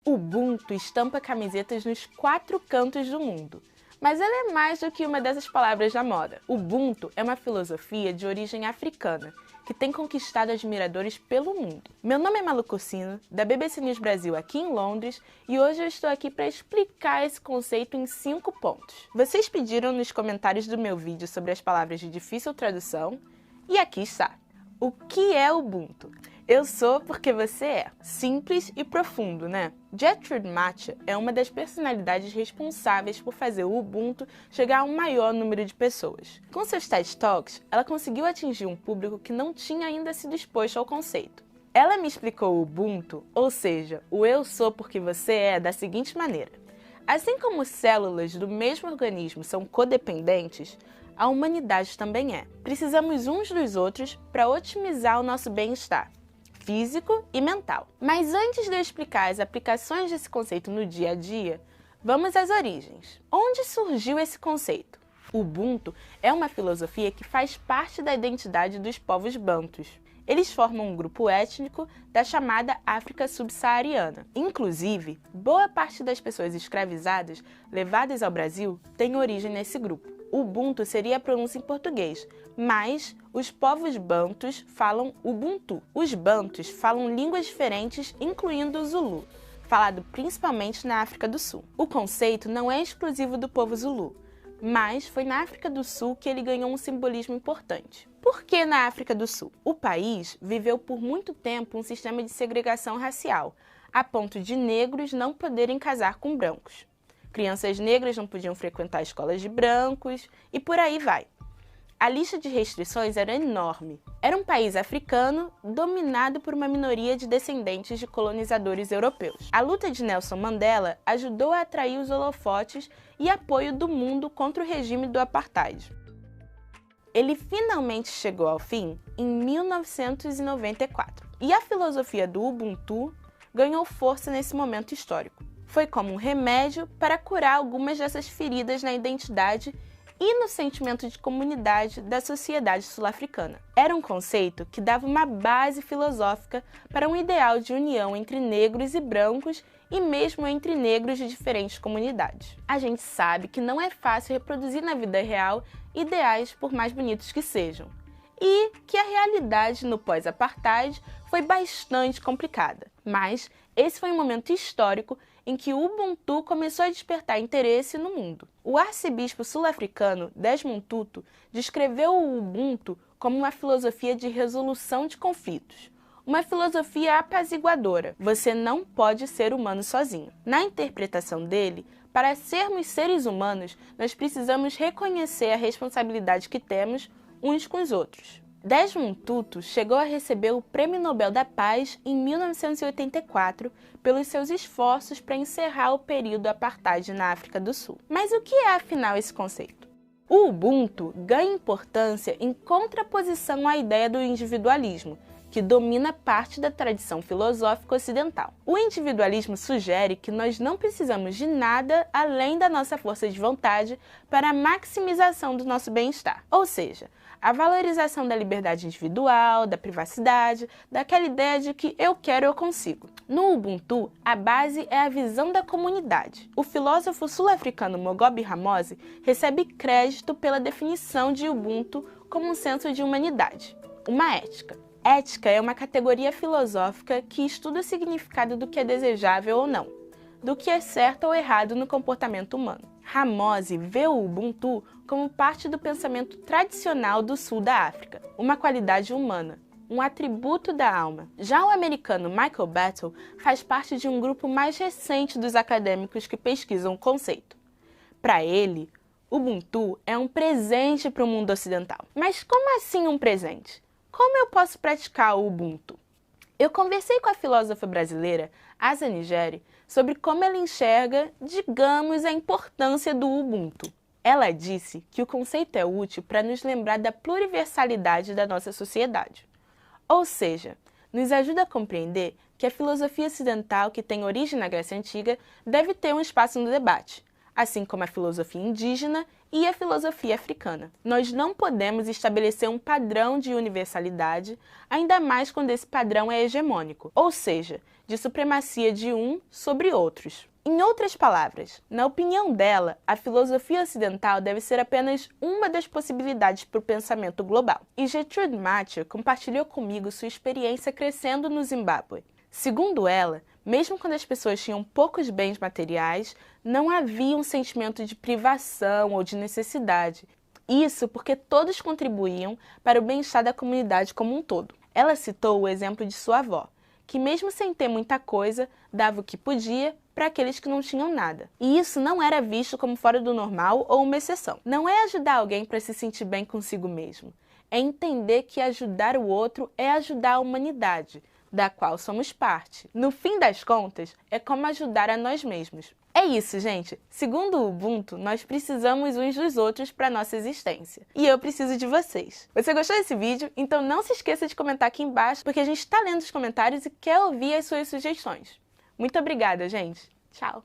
Ubuntu estampa camisetas nos 4 cantos do mundo. Mas ela é mais do que uma dessas palavras da moda. Ubuntu é uma filosofia de origem africana, que tem conquistado admiradores pelo mundo. Meu nome é Malu Cursino, da BBC News Brasil aqui em Londres, e hoje eu estou aqui para explicar esse conceito em 5 pontos. Vocês pediram nos comentários do meu vídeo sobre as palavras de difícil tradução, e aqui está. O que é Ubuntu? Eu sou porque você é. Simples e profundo, né? Gertrude Matcha é uma das personalidades responsáveis por fazer o Ubuntu chegar a um maior número de pessoas. Com seus TED Talks, ela conseguiu atingir um público que não tinha ainda sido exposto ao conceito. Ela me explicou o Ubuntu, ou seja, o eu sou porque você é, da seguinte maneira. Assim como células do mesmo organismo são codependentes, a humanidade também é. Precisamos uns dos outros para otimizar o nosso bem-estar físico e mental. Mas antes de eu explicar as aplicações desse conceito no dia a dia, vamos às origens. Onde surgiu esse conceito? Ubuntu é uma filosofia que faz parte da identidade dos povos bantus. Eles formam um grupo étnico da chamada África subsaariana. Inclusive, boa parte das pessoas escravizadas levadas ao Brasil tem origem nesse grupo. Ubuntu seria a pronúncia em português, mas os povos bantus falam Ubuntu. Os bantus falam línguas diferentes, incluindo o Zulu, falado principalmente na África do Sul. O conceito não é exclusivo do povo Zulu, mas foi na África do Sul que ele ganhou um simbolismo importante. Por que na África do Sul? O país viveu por muito tempo um sistema de segregação racial, a ponto de negros não poderem casar com brancos. Crianças negras não podiam frequentar escolas de brancos e por aí vai. A lista de restrições era enorme. Era um país africano dominado por uma minoria de descendentes de colonizadores europeus. A luta de Nelson Mandela ajudou a atrair os holofotes e apoio do mundo contra o regime do apartheid. Ele finalmente chegou ao fim em 1994 e a filosofia do Ubuntu ganhou força nesse momento histórico. Foi como um remédio para curar algumas dessas feridas na identidade e no sentimento de comunidade da sociedade sul-africana. Era um conceito que dava uma base filosófica para um ideal de união entre negros e brancos e mesmo entre negros de diferentes comunidades. A gente sabe que não é fácil reproduzir na vida real ideais por mais bonitos que sejam, e que a realidade no pós-apartheid foi bastante complicada. Mas esse foi um momento histórico em que o Ubuntu começou a despertar interesse no mundo. O arcebispo sul-africano Desmond Tutu descreveu o Ubuntu como uma filosofia de resolução de conflitos, uma filosofia apaziguadora. Você não pode ser humano sozinho. Na interpretação dele, para sermos seres humanos, nós precisamos reconhecer a responsabilidade que temos uns com os outros. Desmond Tutu chegou a receber o Prêmio Nobel da Paz em 1984 pelos seus esforços para encerrar o período apartheid na África do Sul. Mas o que é afinal esse conceito? O Ubuntu ganha importância em contraposição à ideia do individualismo, que domina parte da tradição filosófica ocidental. O individualismo sugere que nós não precisamos de nada além da nossa força de vontade para a maximização do nosso bem-estar. Ou seja, a valorização da liberdade individual, da privacidade, daquela ideia de que eu quero, eu consigo. No Ubuntu, a base é a visão da comunidade. O filósofo sul-africano Mogobe Ramose recebe crédito pela definição de Ubuntu como um senso de humanidade, uma ética. Ética é uma categoria filosófica que estuda o significado do que é desejável ou não, do que é certo ou errado no comportamento humano. Ramose vê o Ubuntu como parte do pensamento tradicional do sul da África, uma qualidade humana, um atributo da alma. Já o americano Michael Battle faz parte de um grupo mais recente dos acadêmicos que pesquisam o conceito. Para ele, Ubuntu é um presente para o mundo ocidental. Mas como assim um presente? Como eu posso praticar o Ubuntu? Eu conversei com a filósofa brasileira Asa Nigeri sobre como ela enxerga, digamos, a importância do Ubuntu. Ela disse que o conceito é útil para nos lembrar da pluriversalidade da nossa sociedade. Ou seja, nos ajuda a compreender que a filosofia ocidental, que tem origem na Grécia Antiga, deve ter um espaço no debate, assim como a filosofia indígena e a filosofia africana. Nós não podemos estabelecer um padrão de universalidade, ainda mais quando esse padrão é hegemônico, ou seja, de supremacia de um sobre outros. Em outras palavras, na opinião dela, a filosofia ocidental deve ser apenas uma das possibilidades para o pensamento global. E Gertrude Mathieu compartilhou comigo sua experiência crescendo no Zimbábue. Segundo ela, mesmo quando as pessoas tinham poucos bens materiais, não havia um sentimento de privação ou de necessidade. Isso porque todos contribuíam para o bem-estar da comunidade como um todo. Ela citou o exemplo de sua avó, que mesmo sem ter muita coisa, dava o que podia para aqueles que não tinham nada. E isso não era visto como fora do normal ou uma exceção. Não é ajudar alguém para se sentir bem consigo mesmo. É entender que ajudar o outro é ajudar a humanidade, da qual somos parte. No fim das contas, é como ajudar a nós mesmos. É isso, gente. Segundo o Ubuntu, nós precisamos uns dos outros para nossa existência. E eu preciso de vocês. Você gostou desse vídeo? Então não se esqueça de comentar aqui embaixo, porque a gente está lendo os comentários e quer ouvir as suas sugestões. Muito obrigada, gente. Tchau!